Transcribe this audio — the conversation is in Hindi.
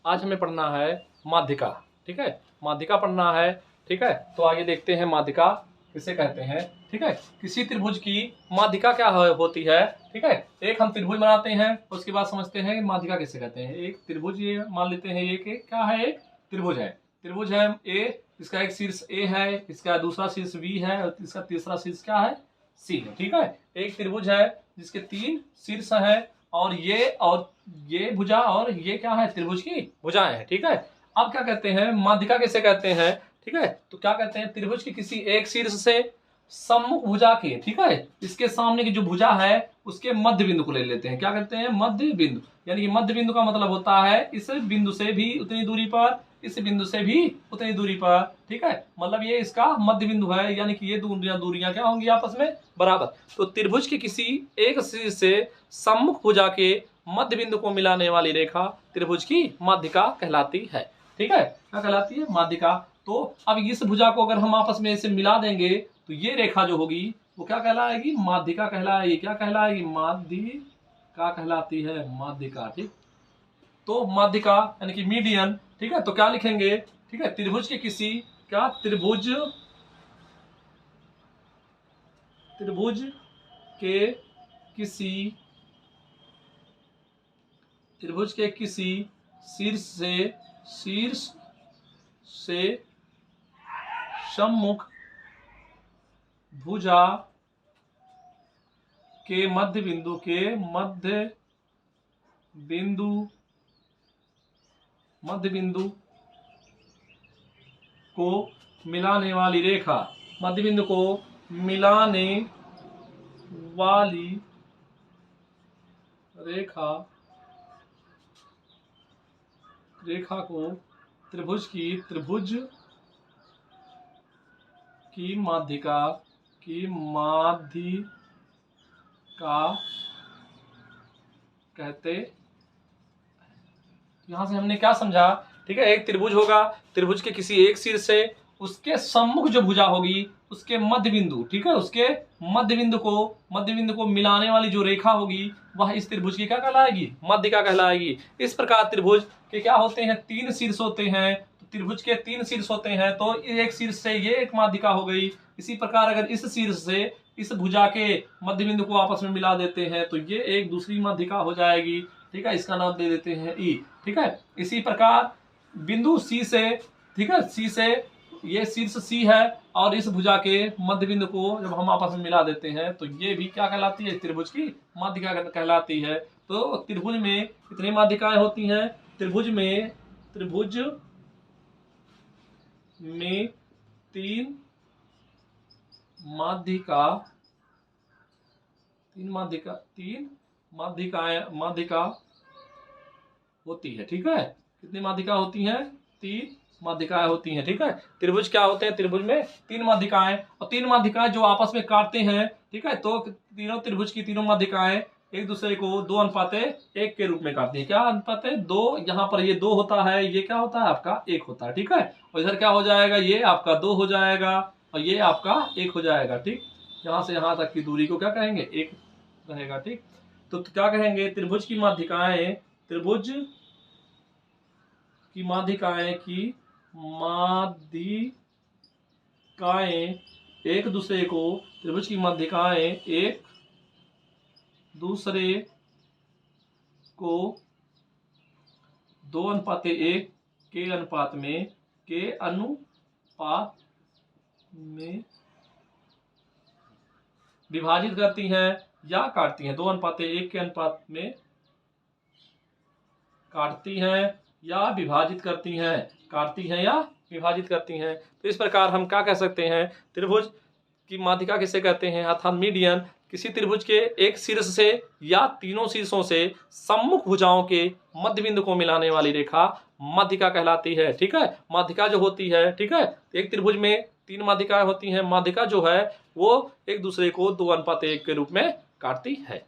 आज हमें पढ़ना है माध्यिका। ठीक है, माध्यिका पढ़ना है। ठीक है, तो आगे देखते हैं माध्यिका किसे कहते हैं। ठीक है, किसी त्रिभुज की माध्यिका क्या होती है। ठीक है, एक हम त्रिभुज बनाते हैं, उसके बाद समझते हैं माध्यिका किसे कहते हैं। एक त्रिभुज ये मान लेते हैं, ये क्या है, एक त्रिभुज है। त्रिभुज है ए, इसका एक शीर्ष ए है, इसका दूसरा शीर्ष बी है और इसका तीसरा शीर्ष क्या है, सी है। ठीक है, एक त्रिभुज है जिसके 3 शीर्ष है और ये भुजा और ये क्या है, त्रिभुज की भुजाएं हैं। ठीक है, अब क्या कहते हैं, माध्यिका किसे कहते हैं। ठीक है, तो क्या कहते हैं, त्रिभुज के किसी एक शीर्ष से सम्मुख भुजा के, ठीक है, इसके सामने की जो भुजा है उसके मध्य बिंदु को ले लेते हैं। क्या कहते हैं, मध्य बिंदु। यानी कि मध्य बिंदु का मतलब होता है इस बिंदु से भी उतनी दूरी पर, इस बिंदु से भी उतनी दूरी पर। ठीक है, मतलब ये इसका मध्य बिंदु है, यानी कि ये दूरियां क्या होंगी, आपस में बराबर। तो त्रिभुज के किसी एक शीर्ष से सम्मुख भुजा के मध्य बिंदु को मिलाने वाली रेखा त्रिभुज की माध्यिका कहलाती है। ठीक है, क्या कहलाती है, माध्यिका। तो अब इस भुजा को अगर हम आपस में इसे मिला देंगे तो ये रेखा जो होगी वो क्या कहलाएगी, माध्यिका कहलाएगी। क्या कहलाएगी, माध्यिका कहलाती है, माध्यिका। ठीक, तो माध्यिका यानी कि मीडियन। ठीक है, तो क्या लिखेंगे, ठीक है, त्रिभुज के किसी, क्या, त्रिभुज के किसी शीर्ष से सम्मुख भुजा के मध्य बिंदु को मिलाने वाली रेखा, मध्य बिंदु को मिलाने वाली रेखा को त्रिभुज की माध्यिका कहते। यहां से हमने क्या समझा, ठीक है, एक त्रिभुज होगा, त्रिभुज के किसी एक शीर्ष से उसके सम्मुख जो भुजा होगी उसके मध्य बिंदु, ठीक है, उसके मध्य बिंदु को मिलाने वाली जो रेखा होगी वह इस त्रिभुज की क्या कहलाएगी, माध्यिका कहलाएगी। इस प्रकार त्रिभुज के क्या होते हैं, 3 शीर्ष होते हैं। तो त्रिभुज के 3 शीर्ष होते हैं, तो एक शीर्ष से ये एक माध्यिका हो गई। इसी प्रकार अगर इस शीर्ष से इस भुजा के मध्य बिंदु को आपस में मिला देते हैं तो ये एक दूसरी माध्यिका हो जाएगी। ठीक है, इसका नाम दे देते हैं ई। ठीक है, इसी प्रकार बिंदु सी से, ठीक है, सी से ये शीर्ष सी है और इस भुजा के मध्य बिंदु को जब हम आपस में मिला देते हैं तो ये भी क्या कहलाती है, त्रिभुज की माध्यिका कहलाती है। तो त्रिभुज में कितनी माध्यिकाएं होती हैं, त्रिभुज में 3 माध्यिका होती है। ठीक है, कितनी माध्यिका होती हैं, 3 माध्यिकाएं होती हैं। ठीक है, त्रिभुज क्या होते हैं, त्रिभुज में 3 माध्यिकाएं, और 3 माध्यिकाएं जो आपस में काटते हैं। ठीक है, तो तीनों त्रिभुज की तीनों माध्यिकाएं एक दूसरे को 2:1 के रूप में काटती है। क्या अनुपात है, 2। यहाँ पर ये 2 होता है, ये क्या होता है आपका 1 होता है। ठीक है, और इधर क्या हो जाएगा, ये आपका 2 हो जाएगा और ये आपका 1 हो जाएगा। ठीक, यहाँ से यहाँ तक की दूरी को क्या कहेंगे, 1 रहेगा। ठीक, तो क्या कहेंगे, त्रिभुज की माध्यिकाएं एक दूसरे को, त्रिभुज की माध्यिकाएं एक दूसरे को 2:1 के अनुपात में विभाजित करती हैं या काटती हैं। 2:1 के अनुपात में काटती हैं या विभाजित करती हैं, काटती हैं या विभाजित करती हैं। तो इस प्रकार हम क्या कह सकते हैं, त्रिभुज की माध्यिका किसे कहते हैं, अर्थात मीडियन। किसी त्रिभुज के एक शीर्ष से या तीनों शीर्षों से सम्मुख भुजाओं के मध्य बिंदु को मिलाने वाली रेखा माध्यिका कहलाती है। ठीक है, माध्यिका जो होती है, ठीक है, एक त्रिभुज में 3 माध्यिकाएं होती हैं। माध्यिका जो है वो एक दूसरे को 2:1 के रूप में काटती है।